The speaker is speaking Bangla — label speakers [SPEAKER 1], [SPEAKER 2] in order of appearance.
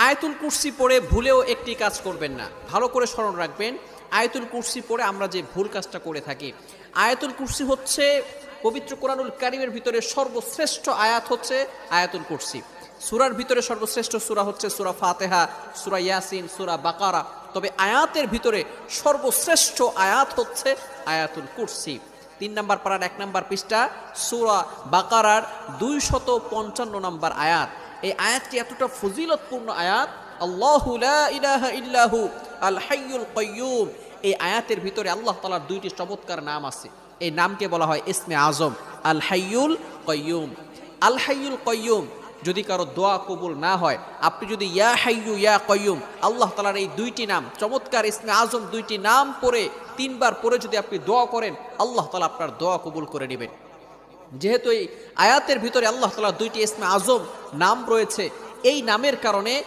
[SPEAKER 1] আয়াতুল কুরসি পড়ে ভুলেও একটি কাজ করবেন না, ভালো করে স্মরণ রাখবেন। আয়াতুল কুরসি পড়ে আমরা যে ভুল কাজটা করে থাকি, আয়াতুল কুরসি হচ্ছে পবিত্র কোরআনুল কারীমের ভিতরে সর্বশ্রেষ্ঠ আয়াত হচ্ছে আয়াতুল কুরসি। সূরার ভিতরে সর্বশ্রেষ্ঠ সূরা হচ্ছে সূরা ফাতিহা, সূরা ইয়াসিন, সূরা বাকারা। তবে আয়াতের ভিতরে সর্বশ্রেষ্ঠ আয়াত হচ্ছে আয়াতুল কুরসি। 3 নম্বর পারার 1 নম্বর পৃষ্ঠা সূরা বাকারার 255 নম্বর আয়াত। এই আয়াতটি এতটা ফজিলতপূর্ণ আয়াত, আল্লাহু লা ইলাহা ইল্লাহু আল হাইয়ুল কাইয়্যুম। এই আয়াতের ভিতরে আল্লাহ তাআলার 2টি চমৎকার নাম আছে। এই নামকে বলা হয় ইসমে আজম, আল হাইয়ুল কাইয়্যুম। আল হাইয়ুল কাইয়্যুম যদি কারো দোয়া কবুল না হয়, আপনি যদি ইয়া হাইয়ু ইয়া কাইয়্যুম আল্লাহ তাআলার এই 2টি নাম চমৎকার ইসমে আজম 2টি নাম পড়ে 3 বার পড়ে যদি আপনি দোয়া করেন, আল্লাহ তাআলা আপনার দোয়া কবুল করে নেবেন। যেহেতু এই আয়াতের ভিতরে আল্লাহ তাআলার 2টি ইসমে আজম নাম রয়েছে, এই নামের কারণে